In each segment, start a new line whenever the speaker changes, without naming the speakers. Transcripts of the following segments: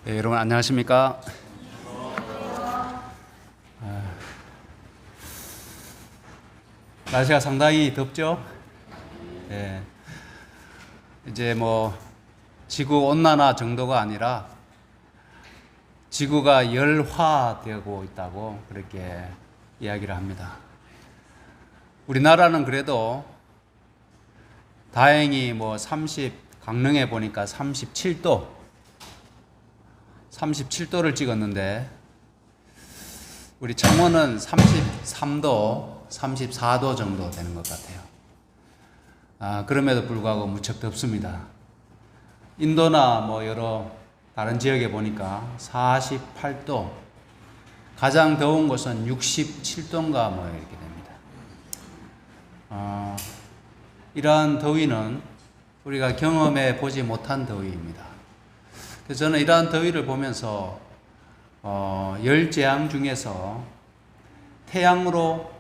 네, 여러분 안녕하십니까? 날씨가 상당히 덥죠? 네, 이제 지구 온난화 정도가 아니라 지구가 열화되고 있다고 그렇게 이야기를 합니다. 우리나라는 그래도 다행히 강릉에 보니까 37도를 찍었는데 우리 창원은 33도, 34도 정도 되는 것 같아요. 그럼에도 불구하고 무척 덥습니다. 인도나 여러 다른 지역에 보니까 48도, 가장 더운 곳은 67도인가 이렇게 됩니다. 이러한 더위는 우리가 경험해 보지 못한 더위입니다. 그래서 저는 이러한 더위를 보면서 열재앙 중에서 태양으로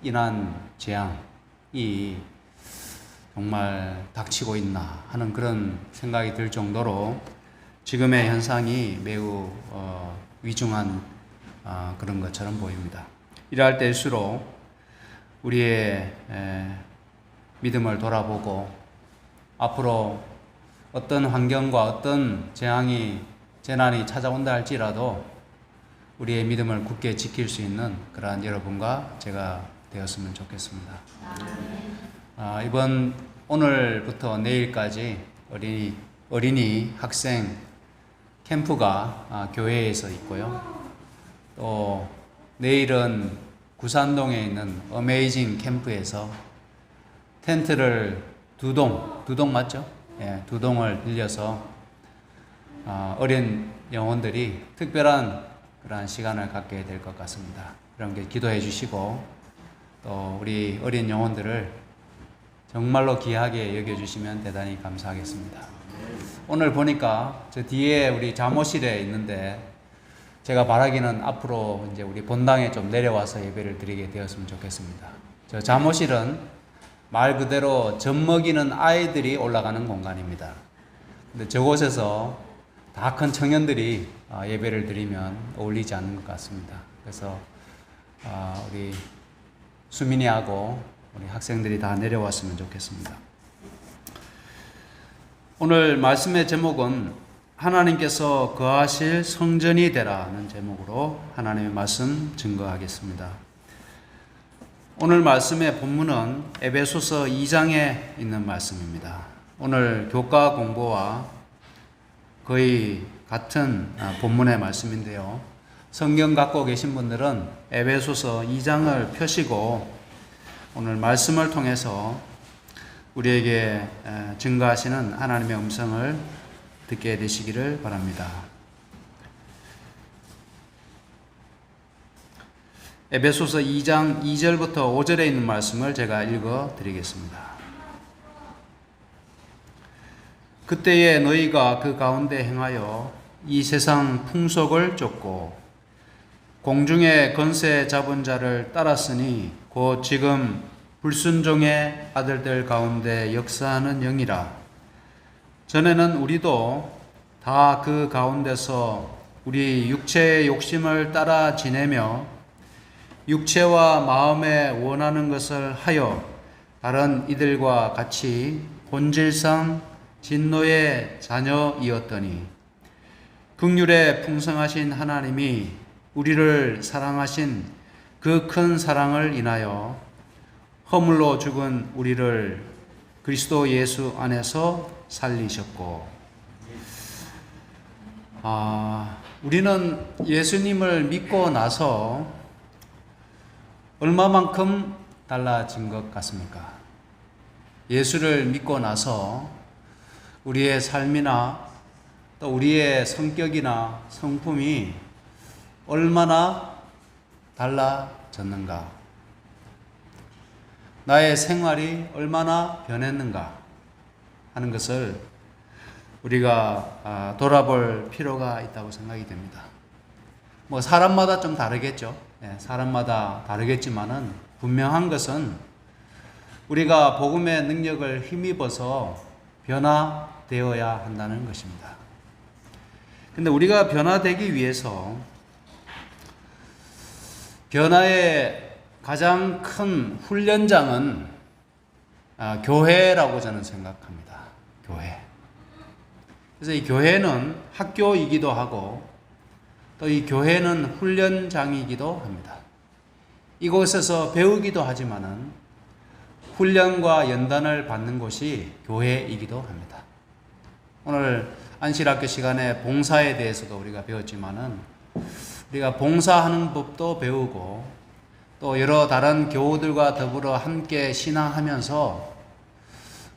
인한 재앙이 정말 닥치고 있나 하는 그런 생각이 들 정도로 지금의 현상이 매우 위중한 그런 것처럼 보입니다. 이러할 때일수록 우리의 믿음을 돌아보고 앞으로 어떤 환경과 어떤 재난이 찾아온다 할지라도 우리의 믿음을 굳게 지킬 수 있는 그러한 여러분과 제가 되었으면 좋겠습니다. 오늘부터 내일까지 어린이 학생 캠프가 교회에서 있고요. 또 내일은 구산동에 있는 어메이징 캠프에서 텐트를 두 동 맞죠? 예, 두 동을 빌려서 어린 영혼들이 특별한 그러한 시간을 갖게 될 것 같습니다. 여러분께 기도해 주시고 또 우리 어린 영혼들을 정말로 귀하게 여겨주시면 대단히 감사하겠습니다. 오늘 보니까 저 뒤에 우리 잠옷실에 있는데 제가 바라기는 앞으로 이제 우리 본당에 좀 내려와서 예배를 드리게 되었으면 좋겠습니다. 저 잠옷실은 말 그대로 젖먹이는 아이들이 올라가는 공간입니다. 근데 저곳에서 다 큰 청년들이 예배를 드리면 어울리지 않는 것 같습니다. 그래서 우리 수민이하고 우리 학생들이 다 내려왔으면 좋겠습니다. 오늘 말씀의 제목은 하나님께서 거하실 성전이 되라는 제목으로 하나님의 말씀 증거하겠습니다. 오늘 말씀의 본문은 에베소서 2장에 있는 말씀입니다. 오늘 교과 공부와 거의 같은 본문의 말씀인데요. 성경 갖고 계신 분들은 에베소서 2장을 펴시고 오늘 말씀을 통해서 우리에게 증거하시는 하나님의 음성을 듣게 되시기를 바랍니다. 에베소서 2장 2절부터 5절에 있는 말씀을 제가 읽어 드리겠습니다. 그때에 너희가 그 가운데 행하여 이 세상 풍속을 쫓고 공중의 권세 잡은 자를 따랐으니 곧 지금 불순종의 아들들 가운데 역사하는 영이라. 전에는 우리도 다 그 가운데서 우리 육체의 욕심을 따라 지내며 육체와 마음에 원하는 것을 하여 다른 이들과 같이 본질상 진노의 자녀이었더니 긍휼에 풍성하신 하나님이 우리를 사랑하신 그 큰 사랑을 인하여 허물로 죽은 우리를 그리스도 예수 안에서 살리셨고, 우리는 예수님을 믿고 나서 얼마만큼 달라진 것 같습니까? 예수를 믿고 나서 우리의 삶이나 또 우리의 성격이나 성품이 얼마나 달라졌는가? 나의 생활이 얼마나 변했는가 하는 것을 우리가 돌아볼 필요가 있다고 생각이 됩니다. 사람마다 좀 다르겠죠. 사람마다 다르겠지만은 분명한 것은 우리가 복음의 능력을 힘입어서 변화되어야 한다는 것입니다. 근데 우리가 변화되기 위해서 변화의 가장 큰 훈련장은 교회라고 저는 생각합니다. 교회. 그래서 이 교회는 학교이기도 하고 또 이 교회는 훈련장이기도 합니다. 이곳에서 배우기도 하지만은 훈련과 연단을 받는 곳이 교회이기도 합니다. 오늘 안실학교 시간에 봉사에 대해서도 우리가 배웠지만은 우리가 봉사하는 법도 배우고 또 여러 다른 교우들과 더불어 함께 신앙하면서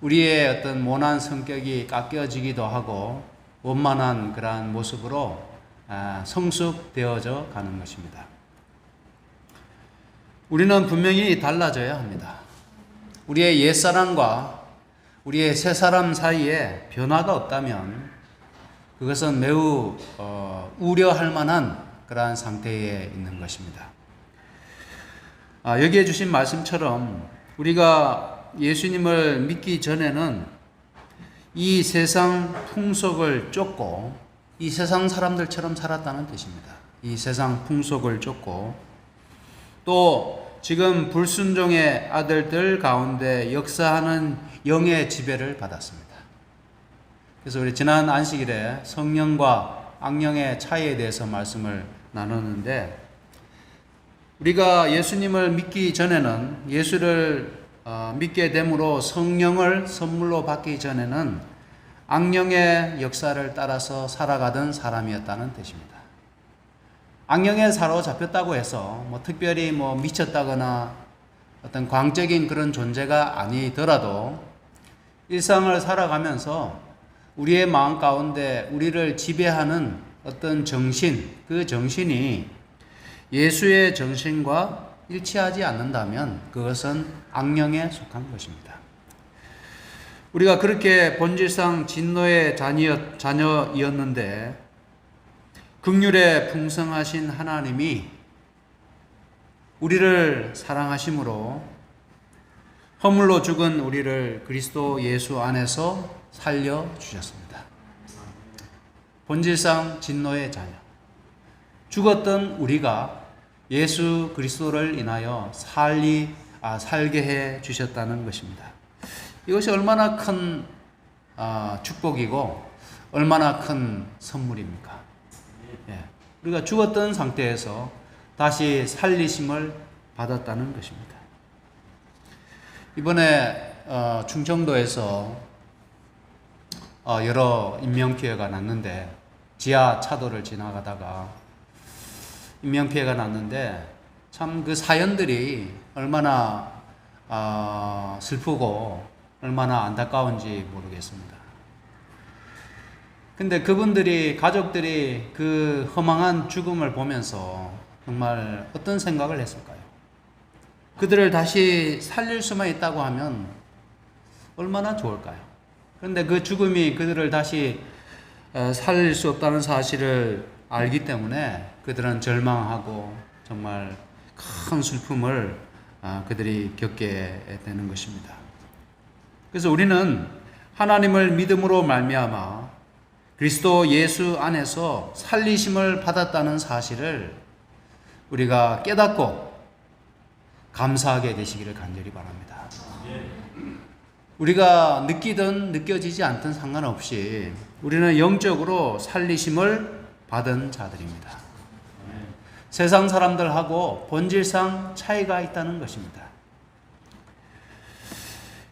우리의 어떤 모난 성격이 깎여지기도 하고 원만한 그러한 모습으로 성숙되어져 가는 것입니다. 우리는 분명히 달라져야 합니다. 우리의 옛사람과 우리의 새사람 사이에 변화가 없다면 그것은 매우 우려할 만한 그러한 상태에 있는 것입니다. 여기에 주신 말씀처럼 우리가 예수님을 믿기 전에는 이 세상 풍속을 쫓고 이 세상 사람들처럼 살았다는 뜻입니다. 이 세상 풍속을 쫓고 또 지금 불순종의 아들들 가운데 역사하는 영의 지배를 받았습니다. 그래서 우리 지난 안식일에 성령과 악령의 차이에 대해서 말씀을 나눴는데 우리가 예수님을 믿기 전에는 예수를 믿게 됨으로 성령을 선물로 받기 전에는 악령의 역사를 따라서 살아가던 사람이었다는 뜻입니다. 악령에 사로잡혔다고 해서 특별히 미쳤다거나 어떤 광적인 그런 존재가 아니더라도 일상을 살아가면서 우리의 마음 가운데 우리를 지배하는 어떤 정신, 그 정신이 예수의 정신과 일치하지 않는다면 그것은 악령에 속한 것입니다. 우리가 그렇게 본질상 진노의 자녀이었는데 긍휼에 풍성하신 하나님이 우리를 사랑하심으로 허물로 죽은 우리를 그리스도 예수 안에서 살려주셨습니다. 본질상 진노의 자녀, 죽었던 우리가 예수 그리스도를 인하여 살게 해 주셨다는 것입니다. 이것이 얼마나 큰 축복이고 얼마나 큰 선물입니까? 우리가 죽었던 상태에서 다시 살리심을 받았다는 것입니다. 이번에 충청도에서 여러 인명피해가 났는데 지하 차도를 지나가다가 인명피해가 났는데 참 그 사연들이 얼마나 슬프고 얼마나 안타까운지 모르겠습니다. 근데 그분들이 가족들이 그 허망한 죽음을 보면서 정말 어떤 생각을 했을까요? 그들을 다시 살릴 수만 있다고 하면 얼마나 좋을까요? 그런데 그 죽음이 그들을 다시 살릴 수 없다는 사실을 알기 때문에 그들은 절망하고 정말 큰 슬픔을 그들이 겪게 되는 것입니다. 그래서 우리는 하나님을 믿음으로 말미암아 그리스도 예수 안에서 살리심을 받았다는 사실을 우리가 깨닫고 감사하게 되시기를 간절히 바랍니다. 우리가 느끼든 느껴지지 않든 상관없이 우리는 영적으로 살리심을 받은 자들입니다. 세상 사람들하고 본질상 차이가 있다는 것입니다.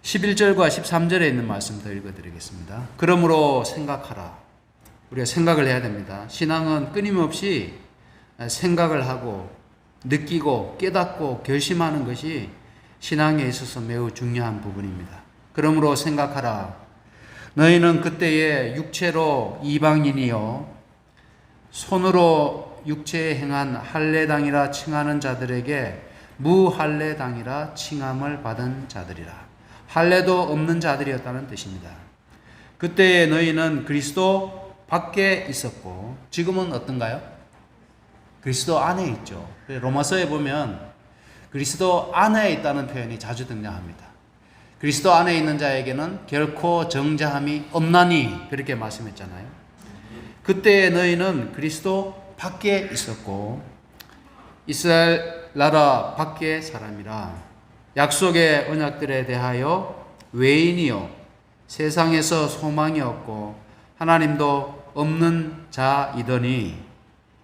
11절과 13절에 있는 말씀 더 읽어드리겠습니다. 그러므로 생각하라. 우리가 생각을 해야 됩니다. 신앙은 끊임없이 생각을 하고 느끼고 깨닫고 결심하는 것이 신앙에 있어서 매우 중요한 부분입니다. 그러므로 생각하라. 너희는 그때에 육체로 이방인이요 손으로 육체에 행한 할례당이라 칭하는 자들에게 무할례당이라 칭함을 받은 자들이라. 할례도 없는 자들이었다는 뜻입니다. 그때에 너희는 그리스도 밖에 있었고 지금은 어떤가요? 그리스도 안에 있죠. 로마서에 보면 그리스도 안에 있다는 표현이 자주 등장합니다. 그리스도 안에 있는 자에게는 결코 정죄함이 없나니 그렇게 말씀했잖아요. 그때 너희는 그리스도 밖에 있었고 이스라엘 나라 밖의 사람이라. 약속의 언약들에 대하여 외인이요 세상에서 소망이 없고 하나님도 없는 자이더니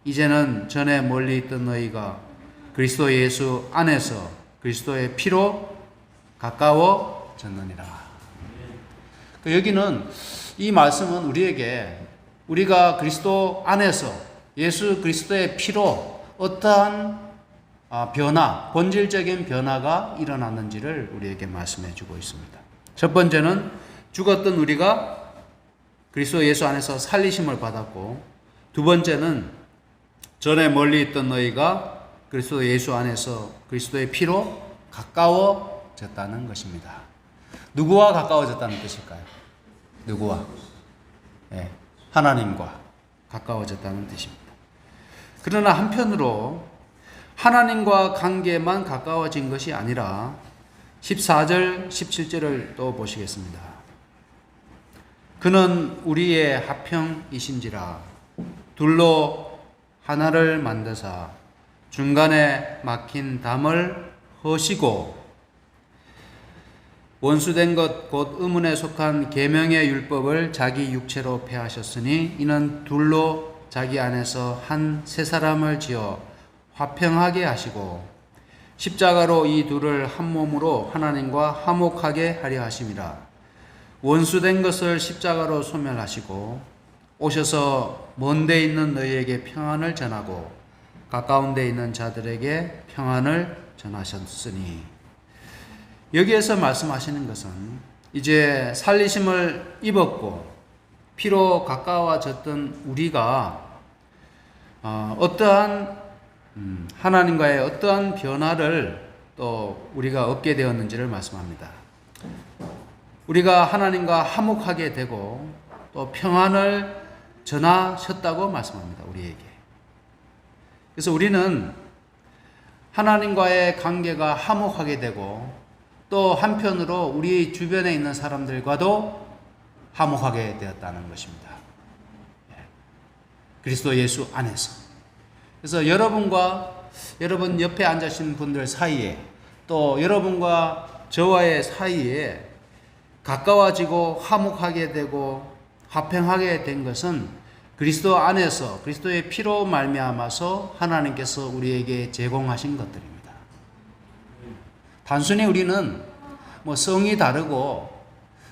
이제는 전에 멀리 있던 너희가 그리스도 예수 안에서 그리스도의 피로 가까워졌느니라. 여기는 이 말씀은 우리에게 우리가 그리스도 안에서 예수 그리스도의 피로 어떠한 변화, 본질적인 변화가 일어났는지를 우리에게 말씀해 주고 있습니다. 첫 번째는 죽었던 우리가 그리스도 예수 안에서 살리심을 받았고, 두 번째는 전에 멀리 있던 너희가 그리스도 예수 안에서 그리스도의 피로 가까워졌다는 것입니다. 누구와 가까워졌다는 뜻일까요? 누구와? 네, 하나님과 가까워졌다는 뜻입니다. 그러나 한편으로 하나님과 관계만 가까워진 것이 아니라 14절, 17절을 또 보시겠습니다. 그는 우리의 화평이신지라 둘로 하나를 만드사 중간에 막힌 담을 허시고 원수된 것 곧 의문에 속한 계명의 율법을 자기 육체로 폐하셨으니 이는 둘로 자기 안에서 한 새 사람을 지어 화평하게 하시고 십자가로 이 둘을 한 몸으로 하나님과 화목하게 하려 하심이라. 원수된 것을 십자가로 소멸하시고 오셔서 먼 데 있는 너희에게 평안을 전하고 가까운 데 있는 자들에게 평안을 전하셨으니. 여기에서 말씀하시는 것은 이제 살리심을 입었고 피로 가까워졌던 우리가 어떠한 하나님과의 어떠한 변화를 또 우리가 얻게 되었는지를 말씀합니다. 우리가 하나님과 화목하게 되고 또 평안을 전하셨다고 말씀합니다. 우리에게. 그래서 우리는 하나님과의 관계가 화목하게 되고 또 한편으로 우리 주변에 있는 사람들과도 화목하게 되었다는 것입니다. 그리스도 예수 안에서. 그래서 여러분 옆에 앉아 계신 분들 사이에 또 여러분과 저와의 사이에 가까워지고 화목하게 되고 화평하게 된 것은 그리스도 안에서 그리스도의 피로 말미암아서 하나님께서 우리에게 제공하신 것들입니다. 단순히 우리는 성이 다르고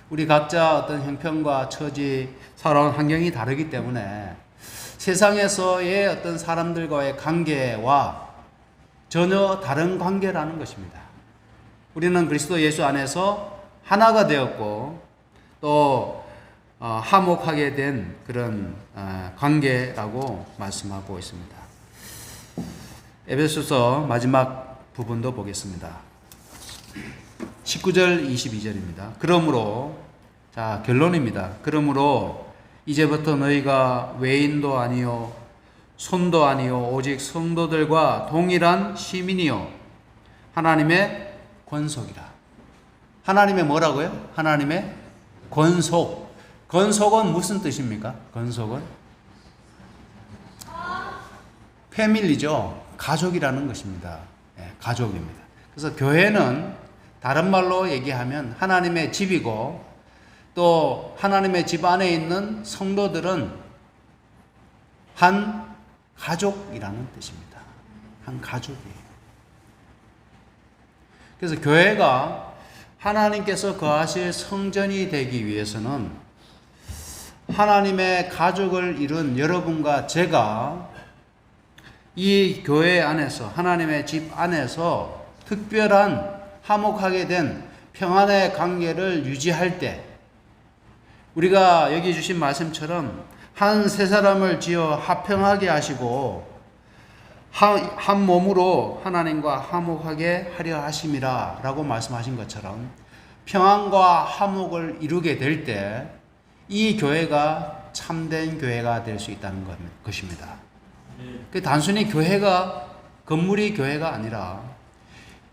우리 각자 어떤 형편과 처지, 살아온 환경이 다르기 때문에 세상에서의 어떤 사람들과의 관계와 전혀 다른 관계라는 것입니다. 우리는 그리스도 예수 안에서 하나가 되었고 또 화목하게 된 그런 관계라고 말씀하고 있습니다. 에베소서 마지막 부분도 보겠습니다. 19절 22절입니다. 그러므로 결론입니다. 그러므로 이제부터 너희가 외인도 아니요 손도 아니요 오직 성도들과 동일한 시민이요 하나님의 권속이라. 하나님의 뭐라고요? 하나님의 권속. 권속은 무슨 뜻입니까? 권속은 패밀리죠. 가족이라는 것입니다. 가족입니다. 그래서 교회는 다른 말로 얘기하면 하나님의 집이고 또 하나님의 집 안에 있는 성도들은 한 가족이라는 뜻입니다. 한 가족이에요. 그래서 교회가 하나님께서 거하실 성전이 되기 위해서는 하나님의 가족을 이룬 여러분과 제가 이 교회 안에서 하나님의 집 안에서 특별한 화목하게 된 평안의 관계를 유지할 때 우리가 여기 주신 말씀처럼 한 세 사람을 지어 화평하게 하시고 한 몸으로 하나님과 화목하게 하려 하심이라 라고 말씀하신 것처럼 평안과 화목을 이루게 될 때 이 교회가 참된 교회가 될 수 있다는 것입니다. 단순히 건물이 교회가 아니라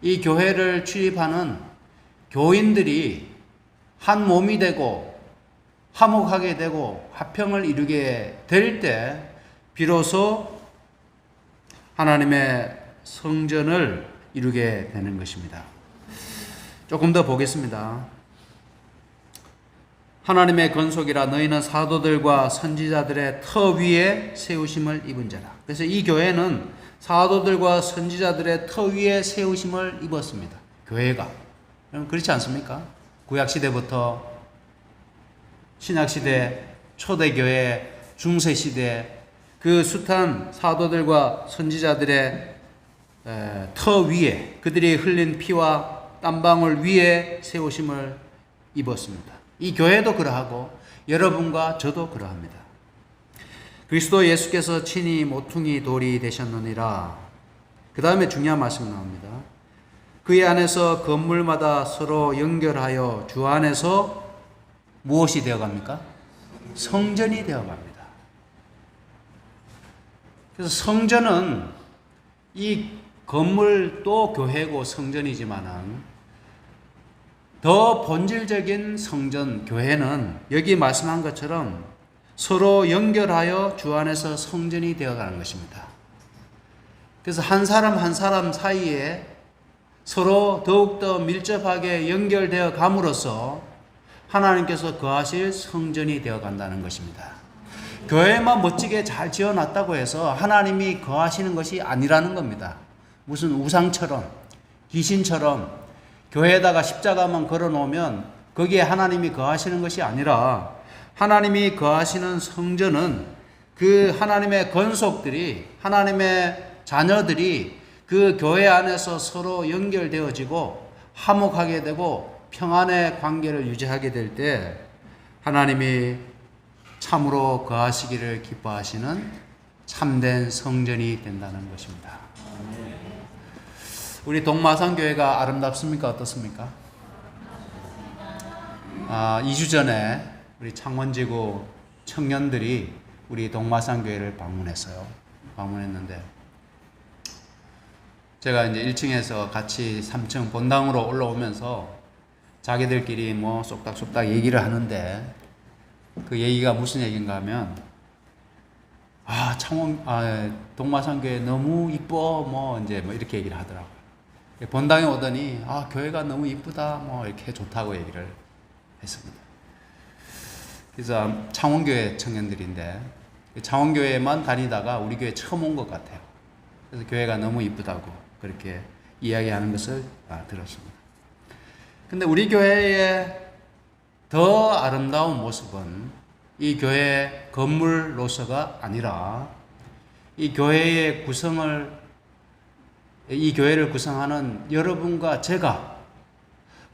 이 교회를 출입하는 교인들이 한 몸이 되고 화목하게 되고 화평을 이루게 될 때 비로소 하나님의 성전을 이루게 되는 것입니다. 조금 더 보겠습니다. 하나님의 건속이라 너희는 사도들과 선지자들의 터 위에 세우심을 입은 자라. 그래서 이 교회는 사도들과 선지자들의 터 위에 세우심을 입었습니다. 교회가. 그렇지 않습니까? 구약시대부터 신약시대, 초대교회, 중세시대 그 숱한 사도들과 선지자들의 터 위에 그들이 흘린 피와 땀방울 위에 세우심을 입었습니다. 이 교회도 그러하고 여러분과 저도 그러합니다. 그리스도 예수께서 친히 모퉁이 돌이 되셨느니라. 그 다음에 중요한 말씀이 나옵니다. 그의 안에서 건물마다 서로 연결하여 주 안에서 무엇이 되어갑니까? 성전이 되어갑니다. 그래서 성전은 이 건물도 교회고 성전이지만은 더 본질적인 성전, 교회는 여기 말씀한 것처럼 서로 연결하여 주 안에서 성전이 되어가는 것입니다. 그래서 한 사람 한 사람 사이에 서로 더욱더 밀접하게 연결되어 감으로써 하나님께서 거하실 성전이 되어 간다는 것입니다. 교회만 멋지게 잘 지어놨다고 해서 하나님이 거하시는 것이 아니라는 겁니다. 무슨 우상처럼, 귀신처럼 교회에다가 십자가만 걸어놓으면 거기에 하나님이 거하시는 것이 아니라 하나님이 거하시는 성전은 그 하나님의 권속들이, 하나님의 자녀들이 그 교회 안에서 서로 연결되어지고 화목하게 되고 평안의 관계를 유지하게 될 때 하나님이 참으로 거하시기를 기뻐하시는 참된 성전이 된다는 것입니다. 우리 동마산교회가 아름답습니까? 어떻습니까? 2주 전에 우리 창원지구 청년들이 우리 동마산교회를 방문했는데 제가 이제 1층에서 같이 3층 본당으로 올라오면서 자기들끼리 뭐 쏙닥쏙닥 얘기를 하는데 그 얘기가 무슨 얘기인가 하면 동마산교회 너무 이뻐 뭐 이렇게 얘기를 하더라고요. 본당에 오더니 교회가 너무 이쁘다 뭐 이렇게 좋다고 얘기를 했습니다. 그래서 창원교회 청년들인데 창원교회만 다니다가 우리 교회 처음 온 것 같아요. 그래서 교회가 너무 이쁘다고 그렇게 이야기하는 것을 들었습니다. 근데 우리 교회의 더 아름다운 모습은 이 교회 건물로서가 아니라 이 교회를 구성하는 여러분과 제가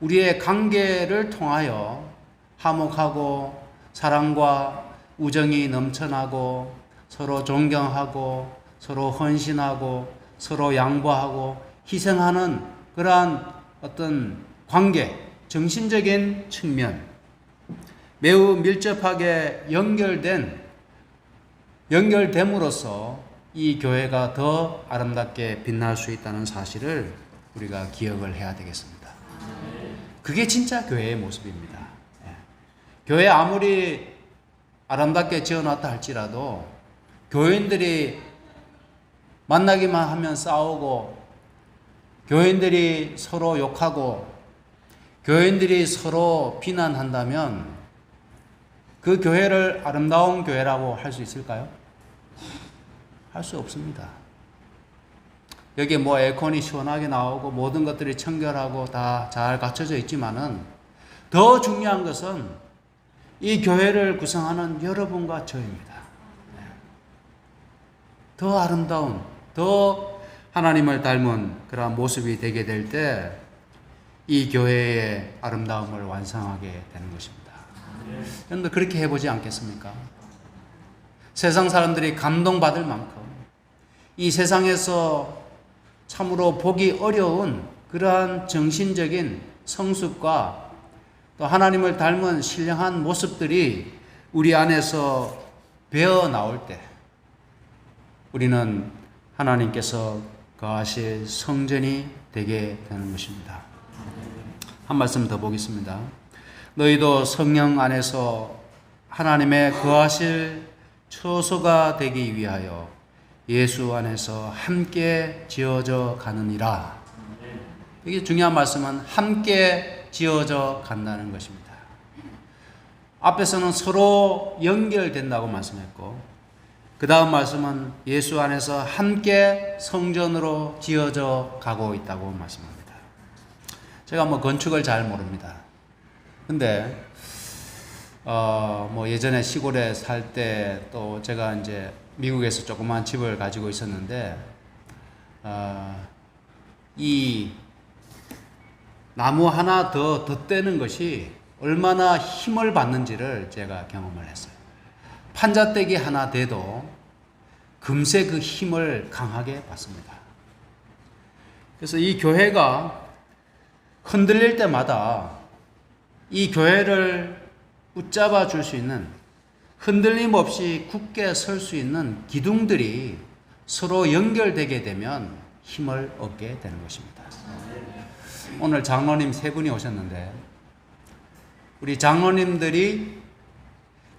우리의 관계를 통하여 화목하고 사랑과 우정이 넘쳐나고 서로 존경하고 서로 헌신하고 서로 양보하고 희생하는 그러한 어떤 관계, 정신적인 측면, 매우 밀접하게 연결됨으로써 이 교회가 더 아름답게 빛날 수 있다는 사실을 우리가 기억을 해야 되겠습니다. 그게 진짜 교회의 모습입니다. 교회 아무리 아름답게 지어놨다 할지라도 교인들이 만나기만 하면 싸우고 교인들이 서로 욕하고 교인들이 서로 비난한다면 그 교회를 아름다운 교회라고 할 수 있을까요? 할 수 없습니다. 여기 뭐 에어컨이 시원하게 나오고 모든 것들이 청결하고 다 잘 갖춰져 있지만은 더 중요한 것은 이 교회를 구성하는 여러분과 저입니다. 더 아름다운, 더 하나님을 닮은 그러한 모습이 되게 될 때 이 교회의 아름다움을 완성하게 되는 것입니다. 여러분들 그렇게 해보지 않겠습니까? 세상 사람들이 감동받을 만큼 이 세상에서 참으로 보기 어려운 그러한 정신적인 성숙과 또 하나님을 닮은 신령한 모습들이 우리 안에서 배어 나올 때 우리는 하나님께서 거하실 성전이 되게 되는 것입니다. 한 말씀 더 보겠습니다. 너희도 성령 안에서 하나님의 거하실 처소가 되기 위하여 예수 안에서 함께 지어져 가느니라. 이게 중요한 말씀은 함께 지어져 간다는 것입니다. 앞에서는 서로 연결된다고 말씀했고, 그 다음 말씀은 예수 안에서 함께 성전으로 지어져 가고 있다고 말씀합니다. 제가 뭐 건축을 잘 모릅니다. 근데 뭐 예전에 시골에 살 때 또 제가 이제 미국에서 조그만 집을 가지고 있었는데 이 나무 하나 더 덧대는 것이 얼마나 힘을 받는지를 제가 경험을 했어요. 판자떼기 하나 대도 금세 그 힘을 강하게 받습니다. 그래서 이 교회가 흔들릴 때마다 이 교회를 붙잡아 줄 수 있는, 흔들림 없이 굳게 설 수 있는 기둥들이 서로 연결되게 되면 힘을 얻게 되는 것입니다. 오늘 장로님 세 분이 오셨는데, 우리 장로님들이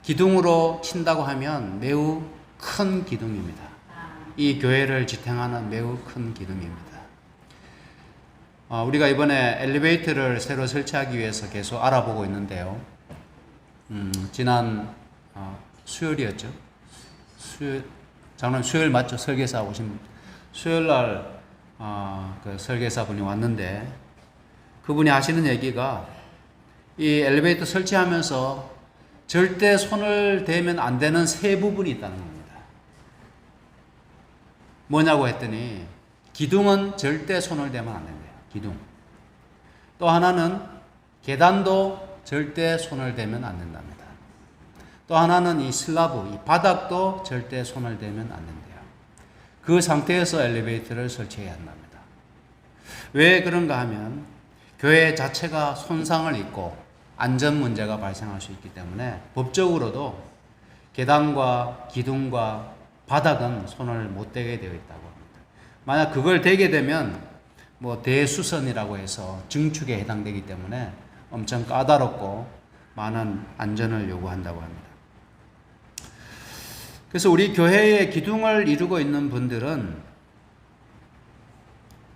기둥으로 친다고 하면 매우 큰 기둥입니다. 이 교회를 지탱하는 매우 큰 기둥입니다. 우리가 이번에 엘리베이터를 새로 설치하기 위해서 계속 알아보고 있는데요. 지난 수요일이었죠. 장로님 수요일 맞죠? 설계사 오신 수요일 날 그 설계사 분이 왔는데, 그분이 하시는 얘기가 이 엘리베이터 설치하면서 절대 손을 대면 안 되는 세 부분이 있다는 겁니다. 뭐냐고 했더니 기둥은 절대 손을 대면 안 된대요. 기둥. 또 하나는 계단도 절대 손을 대면 안 된답니다. 또 하나는 이 슬라브, 이 바닥도 절대 손을 대면 안 된대요. 그 상태에서 엘리베이터를 설치해야 한답니다. 왜 그런가 하면 교회 자체가 손상을 입고 안전 문제가 발생할 수 있기 때문에 법적으로도 계단과 기둥과 바닥은 손을 못 대게 되어 있다고 합니다. 만약 그걸 대게 되면 뭐 대수선이라고 해서 증축에 해당되기 때문에 엄청 까다롭고 많은 안전을 요구한다고 합니다. 그래서 우리 교회의 기둥을 이루고 있는 분들은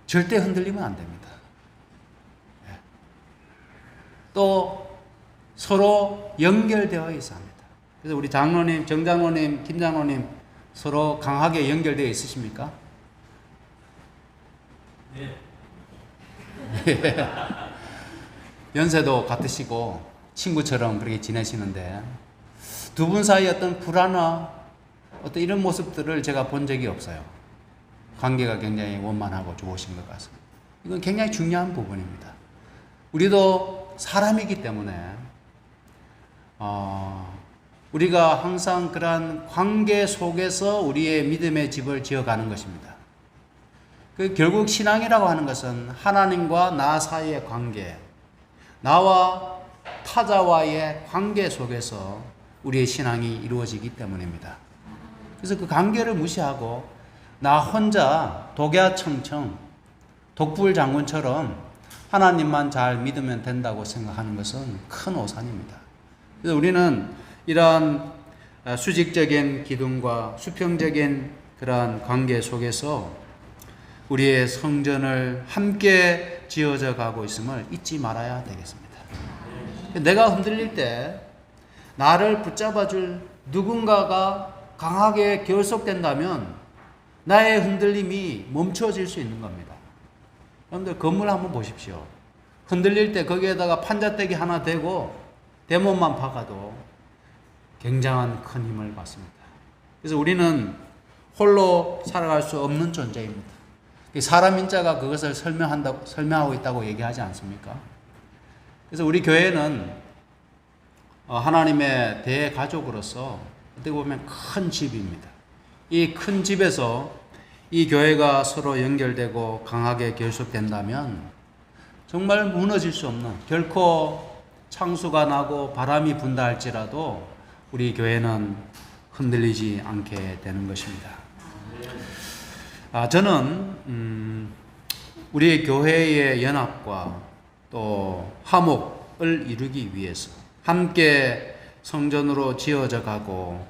절대 흔들리면 안 됩니다. 또 서로 연결되어 있어야 합니다. 그래서 우리 장로님, 정장로님, 김장로님 서로 강하게 연결되어 있으십니까? 네. 연세도 같으시고 친구처럼 그렇게 지내시는데 두 분 사이 어떤 불안화, 어떤 이런 모습들을 제가 본 적이 없어요. 관계가 굉장히 원만하고 좋으신 것 같습니다. 이건 굉장히 중요한 부분입니다. 우리도 사람이기 때문에 우리가 항상 그러한 관계 속에서 우리의 믿음의 집을 지어가는 것입니다. 결국 신앙이라고 하는 것은 하나님과 나 사이의 관계, 나와 타자와의 관계 속에서 우리의 신앙이 이루어지기 때문입니다. 그래서 그 관계를 무시하고 나 혼자 독야청청 독불장군처럼 하나님만 잘 믿으면 된다고 생각하는 것은 큰 오산입니다. 그래서 우리는 이러한 수직적인 기둥과 수평적인 그러한 관계 속에서 우리의 성전을 함께 지어져 가고 있음을 잊지 말아야 되겠습니다. 내가 흔들릴 때 나를 붙잡아줄 누군가가 강하게 결속된다면 나의 흔들림이 멈춰질 수 있는 겁니다. 여러분들 건물 한번 보십시오. 흔들릴 때 거기에다가 판자떼기 하나 대고 대못만 박아도 굉장한 큰 힘을 받습니다. 그래서 우리는 홀로 살아갈 수 없는 존재입니다. 사람 인자가 그것을 설명하고 있다고 얘기하지 않습니까? 그래서 우리 교회는 하나님의 대가족으로서 어떻게 보면 큰 집입니다. 이 큰 집에서 이 교회가 서로 연결되고 강하게 결속된다면 정말 무너질 수 없는, 결코 창수가 나고 바람이 분다 할지라도 우리 교회는 흔들리지 않게 되는 것입니다. 저는 우리 교회의 연합과 또 화목을 이루기 위해서, 함께 성전으로 지어져 가고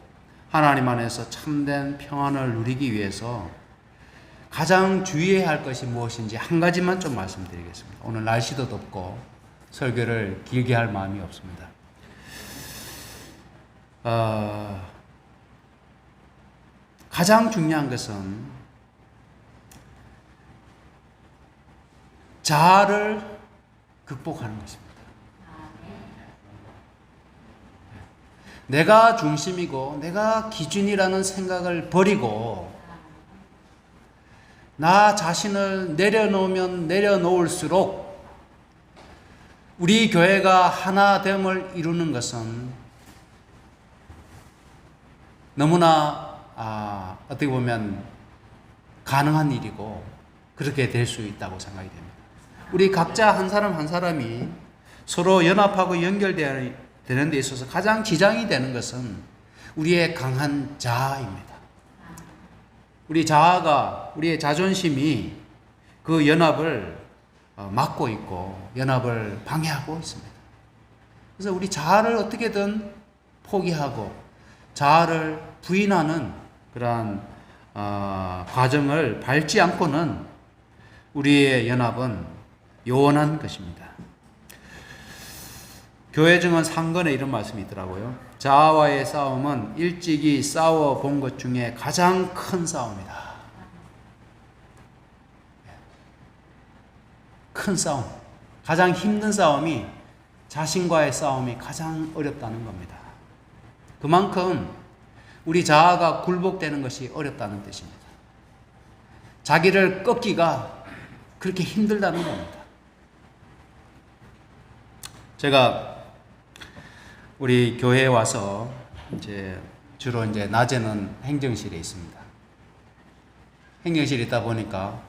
하나님 안에서 참된 평안을 누리기 위해서 가장 주의해야 할 것이 무엇인지 한 가지만 좀 말씀드리겠습니다. 오늘 날씨도 덥고 설교를 길게 할 마음이 없습니다. 가장 중요한 것은 자아를 극복하는 것입니다. 내가 중심이고 내가 기준이라는 생각을 버리고 나 자신을 내려놓으면 내려놓을수록 우리 교회가 하나됨을 이루는 것은 너무나 어떻게 보면 가능한 일이고 그렇게 될 수 있다고 생각이 됩니다. 우리 각자 한 사람 한 사람이 서로 연합하고 연결되는 데 있어서 가장 지장이 되는 것은 우리의 강한 자아입니다. 우리 자아가, 우리의 자존심이 그 연합을 막고 있고 연합을 방해하고 있습니다. 그래서 우리 자아를 어떻게든 포기하고 자아를 부인하는 그러한 과정을 밟지 않고는 우리의 연합은 요원한 것입니다. 교회 증언 상권에 이런 말씀이 있더라고요. 자아와의 싸움은 일찍이 싸워본 것 중에 가장 큰 싸움이다. 큰 싸움, 가장 힘든 싸움이 자신과의 싸움이 가장 어렵다는 겁니다. 그만큼 우리 자아가 굴복되는 것이 어렵다는 뜻입니다. 자기를 꺾기가 그렇게 힘들다는 겁니다. 제가 우리 교회에 와서 주로 낮에는 행정실에 있습니다. 행정실에 있다 보니까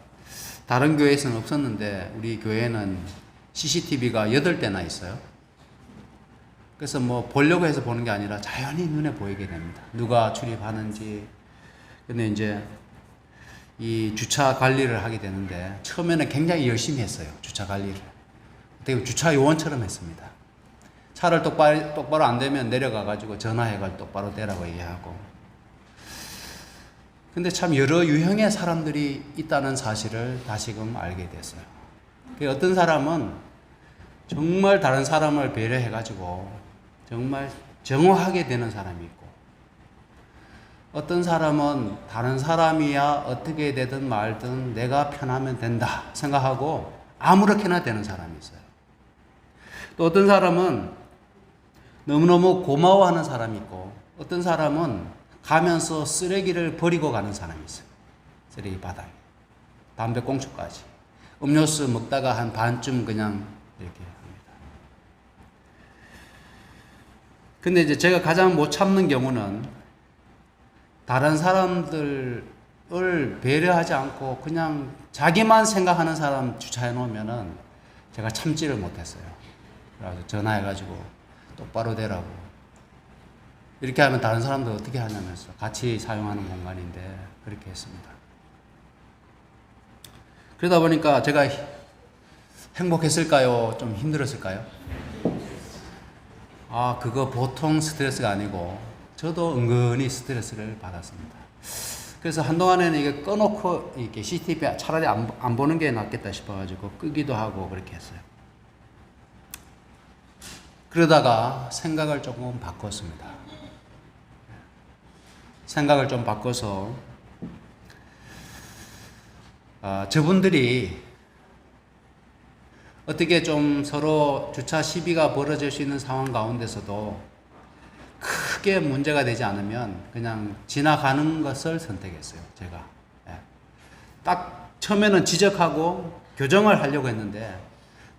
다른 교회에서는 없었는데 우리 교회는 CCTV가 8대나 있어요. 그래서 보려고 해서 보는 게 아니라 자연히 눈에 보이게 됩니다. 누가 출입하는지. 근데 이 주차 관리를 하게 되는데 처음에는 굉장히 열심히 했어요. 주차 관리를. 되게 주차 요원처럼 했습니다. 차를 똑바로 안 대면 내려가가지고 전화해가지고 똑바로 대라고 얘기하고. 근데 참 여러 유형의 사람들이 있다는 사실을 다시금 알게 됐어요. 어떤 사람은 정말 다른 사람을 배려해가지고 정말 정오하게 되는 사람이 있고, 어떤 사람은 다른 사람이야 어떻게 되든 말든 내가 편하면 된다 생각하고 아무렇게나 되는 사람이 있어요. 또 어떤 사람은 너무너무 고마워하는 사람이 있고, 어떤 사람은 가면서 쓰레기를 버리고 가는 사람이 있어요. 쓰레기 바닥에. 담배꽁초까지. 음료수 먹다가 한 반쯤 그냥 이렇게 합니다. 근데 제가 가장 못 참는 경우는 다른 사람들을 배려하지 않고 그냥 자기만 생각하는 사람 주차해 놓으면은 제가 참지를 못했어요. 그래서 전화해가지고 똑바로 되라고. 이렇게 하면 다른 사람들 어떻게 하냐면서 같이 사용하는 공간인데 그렇게 했습니다. 그러다 보니까 제가 행복했을까요? 좀 힘들었을까요? 그거 보통 스트레스가 아니고 저도 은근히 스트레스를 받았습니다. 그래서 한동안에는 이게 꺼놓고 이렇게 CCTV 차라리 안 보는 게 낫겠다 싶어가지고 끄기도 하고 그렇게 했어요. 그러다가 생각을 조금 바꿨습니다. 생각을 좀 바꿔서 저분들이 어떻게 좀 서로 주차 시비가 벌어질 수 있는 상황 가운데서도 크게 문제가 되지 않으면 그냥 지나가는 것을 선택했어요. 제가 딱 처음에는 지적하고 교정을 하려고 했는데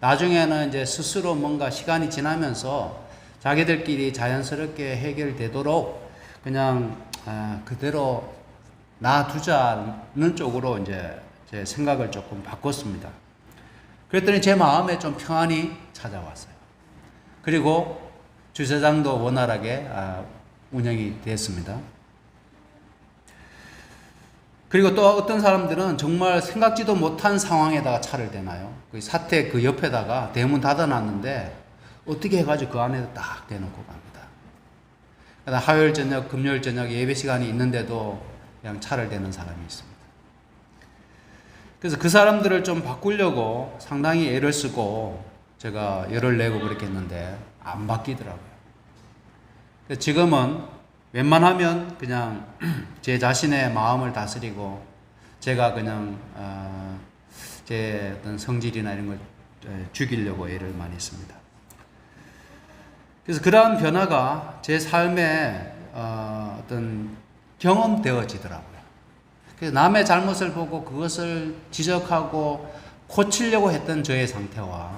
나중에는 이제 스스로 뭔가 시간이 지나면서 자기들끼리 자연스럽게 해결되도록 그냥 그대로 놔두자는 쪽으로 이제 제 생각을 조금 바꿨습니다. 그랬더니 제 마음에 좀 평안이 찾아왔어요. 그리고 주차장도 원활하게 운영이 됐습니다. 그리고 또 어떤 사람들은 정말 생각지도 못한 상황에다가 차를 대나요? 그 사택 그 옆에다가 대문 닫아놨는데 어떻게 해가지고 그 안에 딱 대놓고 갑니다. 화요일 저녁, 금요일 저녁 예배 시간이 있는데도 그냥 차를 대는 사람이 있습니다. 그래서 그 사람들을 좀 바꾸려고 상당히 애를 쓰고 제가 열을 내고 그렇게 했는데 안 바뀌더라고요. 그래서 지금은 웬만하면 그냥 제 자신의 마음을 다스리고 제가 그냥 제 어떤 성질이나 이런 걸 죽이려고 애를 많이 씁니다. 그래서 그러한 변화가 제 삶에 어떤 경험되어지더라고요. 그래서 남의 잘못을 보고 그것을 지적하고 고치려고 했던 저의 상태와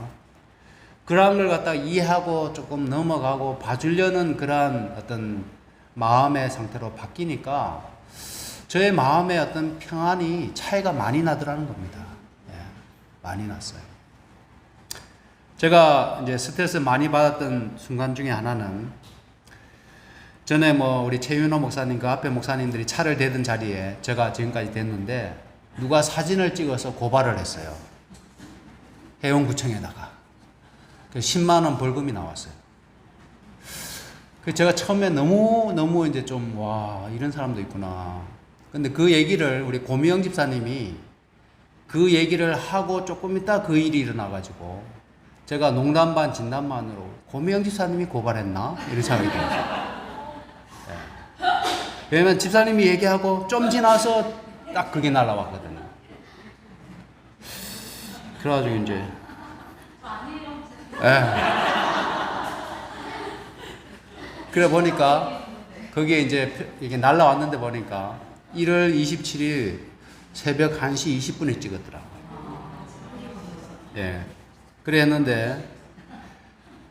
그러한 걸 갖다가 이해하고 조금 넘어가고 봐주려는 그러한 어떤 마음의 상태로 바뀌니까 저의 마음의 어떤 평안이 차이가 많이 나더라는 겁니다. 예, 많이 났어요. 제가 이제 스트레스 많이 받았던 순간 중에 하나는 전에 우리 최윤호 목사님 그 앞에 목사님들이 차를 대던 자리에 제가 지금까지 됐는데 누가 사진을 찍어서 고발을 했어요. 해운구청에다가. 10만 원 벌금이 나왔어요. 제가 처음에 너무 이제 좀, 와, 이런 사람도 있구나. 근데 그 얘기를 우리 고미영 집사님이 그 얘기를 하고 조금 있다 그 일이 일어나가지고 제가 농담 반 진담 반으로 고미영 집사님이 고발했나? 이런 생각이 들었어요. 네. 왜냐면 집사님이 얘기하고 좀 지나서 딱 그게 날라왔거든요. 그래가지고 이제 그래 보니까 거기에 이제 이게 날라왔는데 보니까 1월 27일 새벽 1시 20분에 찍었더라고요. 예. 그래 했는데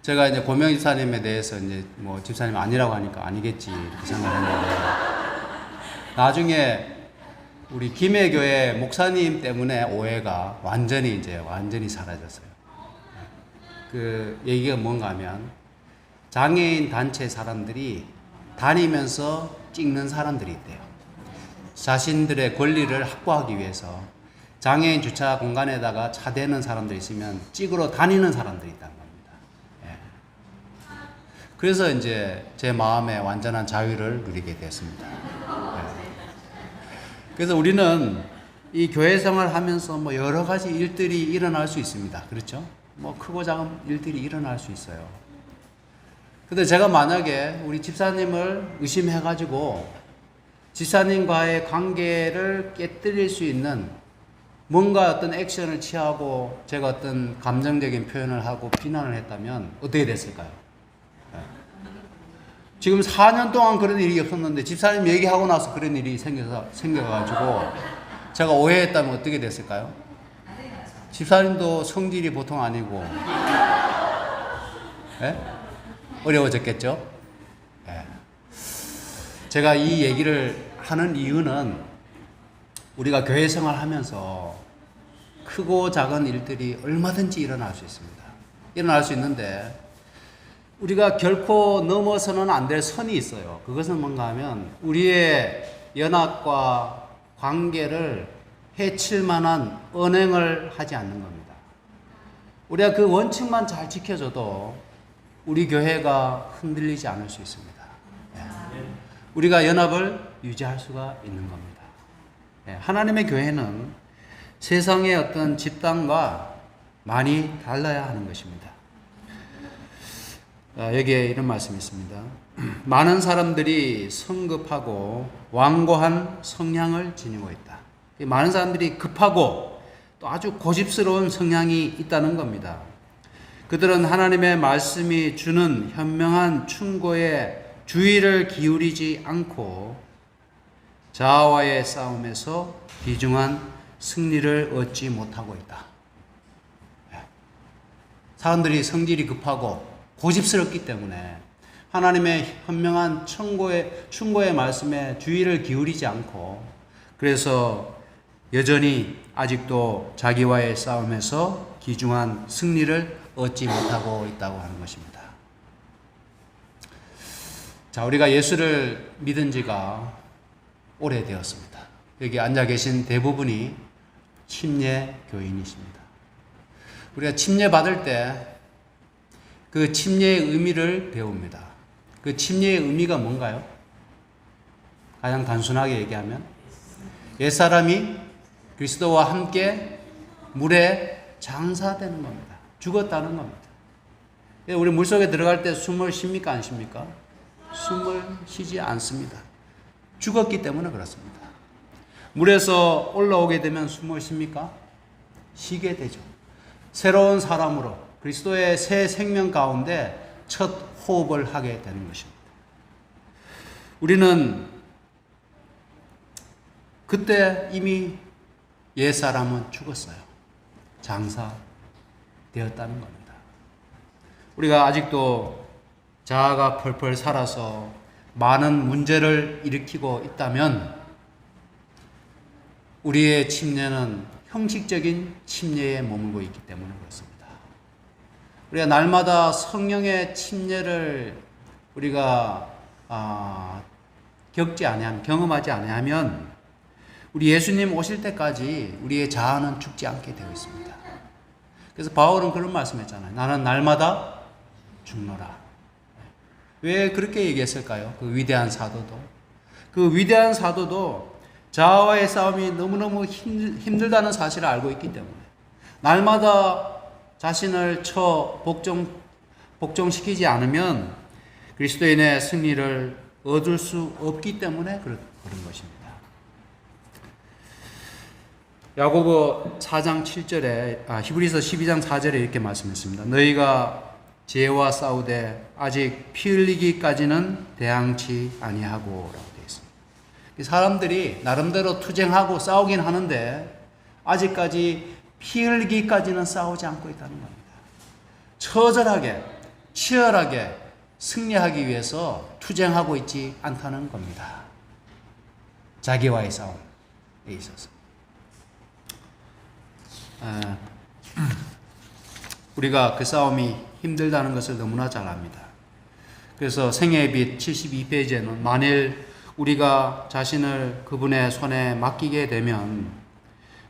제가 이제 고명 집사님에 대해서 이제 집사님 아니라고 하니까 아니겠지 이렇게 생각했는데 나중에 우리 김해교회 목사님 때문에 오해가 완전히 사라졌어요. 그 얘기가 뭔가 하면 장애인 단체 사람들이 다니면서 찍는 사람들이 있대요. 자신들의 권리를 확보하기 위해서 장애인 주차 공간에다가 차 대는 사람들이 있으면 찍으러 다니는 사람들이 있다는 겁니다. 예. 그래서 이제 제 마음에 완전한 자유를 누리게 됐습니다. 예. 그래서 우리는 이 교회 생활을 하면서 여러 가지 일들이 일어날 수 있습니다. 그렇죠? 크고 작은 일들이 일어날 수 있어요. 근데 제가 만약에 우리 집사님을 의심해가지고 집사님과의 관계를 깨뜨릴 수 있는 뭔가 어떤 액션을 취하고 제가 어떤 감정적인 표현을 하고 비난을 했다면 어떻게 됐을까요? 네. 지금 4년 동안 그런 일이 없었는데 집사님 얘기하고 나서 그런 일이 생겨가지고 제가 오해했다면 어떻게 됐을까요? 집사님도 성질이 보통 아니고 네? 어려워졌겠죠? 네. 제가 이 얘기를 하는 이유는 우리가 교회 생활하면서 크고 작은 일들이 얼마든지 일어날 수 있습니다. 일어날 수 있는데 우리가 결코 넘어서는 안 될 선이 있어요. 그것은 뭔가 하면 우리의 연합과 관계를 해칠 만한 언행을 하지 않는 겁니다. 우리가 그 원칙만 잘 지켜줘도 우리 교회가 흔들리지 않을 수 있습니다. 우리가 연합을 유지할 수가 있는 겁니다. 하나님의 교회는 세상의 어떤 집단과 많이 달라야 하는 것입니다. 여기에 이런 말씀이 있습니다. 많은 사람들이 성급하고 완고한 성향을 지니고 있다. 많은 사람들이 급하고 또 아주 고집스러운 성향이 있다는 겁니다. 그들은 하나님의 말씀이 주는 현명한 충고에 주의를 기울이지 않고 자아와의 싸움에서 비중한 승리를 얻지 못하고 있다. 사람들이 성질이 급하고 고집스럽기 때문에 하나님의 현명한 충고의 말씀에 주의를 기울이지 않고 그래서 여전히 아직도 자기와의 싸움에서 귀중한 승리를 얻지 못하고 있다고 하는 것입니다. 자, 우리가 예수를 믿은 지가 오래되었습니다. 여기 앉아 계신 대부분이 침례 교인이십니다. 우리가 침례 받을 때 그 침례의 의미를 배웁니다. 그 침례의 의미가 뭔가요? 가장 단순하게 얘기하면 옛사람이 그리스도와 함께 물에 장사되는 겁니다. 죽었다는 겁니다. 우리 물속에 들어갈 때 숨을 쉽니까 안 쉽니까? 숨을 쉬지 않습니다. 죽었기 때문에 그렇습니다. 물에서 올라오게 되면 숨을 쉽니까? 쉬게 되죠. 새로운 사람으로 그리스도의 새 생명 가운데 첫 호흡을 하게 되는 것입니다. 우리는 그때 이미 옛사람은 죽었어요. 장사되었다는 겁니다. 우리가 아직도 자아가 펄펄 살아서 많은 문제를 일으키고 있다면 우리의 침례는 형식적인 침례에 머물고 있기 때문에 그렇습니다. 우리가 날마다 성령의 침례를 우리가 경험하지 아니하면 우리 예수님 오실 때까지 우리의 자아는 죽지 않게 되어 있습니다. 그래서 바울은 그런 말씀했잖아요. 나는 날마다 죽노라. 왜 그렇게 얘기했을까요? 그 위대한 사도도. 그 위대한 사도도 자아와의 싸움이 너무너무 힘들다는 사실을 알고 있기 때문에 날마다 자신을 복종시키지 않으면 그리스도인의 승리를 얻을 수 없기 때문에 그런 것입니다. 야고보 4장 7절에 히브리서 12장 4절에 이렇게 말씀했습니다. 너희가 죄와 싸우되 아직 피 흘리기까지는 대항치 아니하고 라고 되어 있습니다. 사람들이 나름대로 투쟁하고 싸우긴 하는데 아직까지 피 흘리기까지는 싸우지 않고 있다는 겁니다. 처절하게 치열하게 승리하기 위해서 투쟁하고 있지 않다는 겁니다. 자기와의 싸움에 있어서 우리가 그 싸움이 힘들다는 것을 너무나 잘 압니다. 그래서 생애의 빛 72페이지에는 만일 우리가 자신을 그분의 손에 맡기게 되면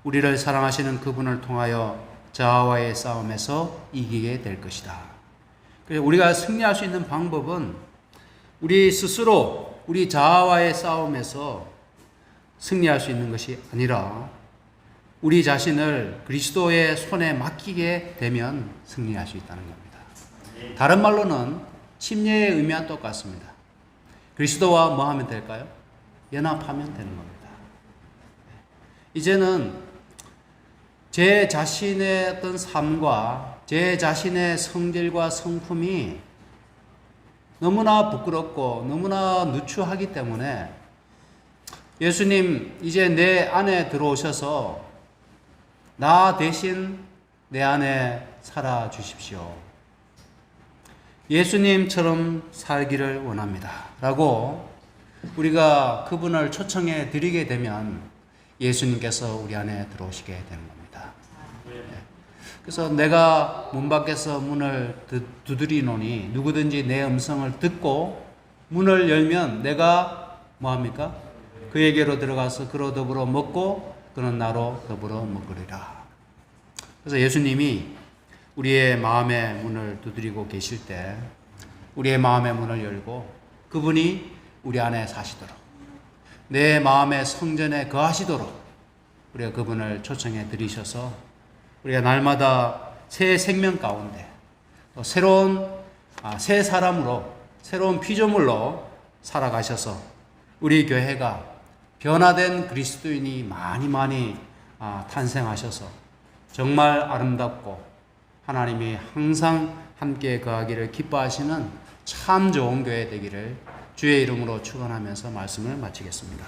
우리를 사랑하시는 그분을 통하여 자아와의 싸움에서 이기게 될 것이다. 그래서 우리가 승리할 수 있는 방법은 우리 스스로 우리 자아와의 싸움에서 승리할 수 있는 것이 아니라 우리 자신을 그리스도의 손에 맡기게 되면 승리할 수 있다는 겁니다. 다른 말로는 침례의 의미와 똑같습니다. 그리스도와 뭐 하면 될까요? 연합하면 되는 겁니다. 이제는 제 자신의 어떤 삶과 제 자신의 성질과 성품이 너무나 부끄럽고 너무나 누추하기 때문에 예수님 이제 내 안에 들어오셔서 나 대신 내 안에 살아 주십시오. 예수님처럼 살기를 원합니다. 라고 우리가 그분을 초청해 드리게 되면 예수님께서 우리 안에 들어오시게 되는 겁니다. 그래서 내가 문 밖에서 문을 두드리노니 누구든지 내 음성을 듣고 문을 열면 내가 뭐합니까? 그에게로 들어가서 그로 더불어 먹고 그는 나로 더불어 먹으리라. 그래서 예수님이 우리의 마음의 문을 두드리고 계실 때 우리의 마음의 문을 열고 그분이 우리 안에 사시도록 내 마음의 성전에 거하시도록 우리가 그분을 초청해 드리셔서 우리가 날마다 새 생명 가운데 새로운 새 사람으로 새로운 피조물로 살아가셔서 우리 교회가 변화된 그리스도인이 많이 탄생하셔서 정말 아름답고 하나님이 항상 함께 거하기를 기뻐하시는 참 좋은 교회 되기를 주의 이름으로 축원하면서 말씀을 마치겠습니다.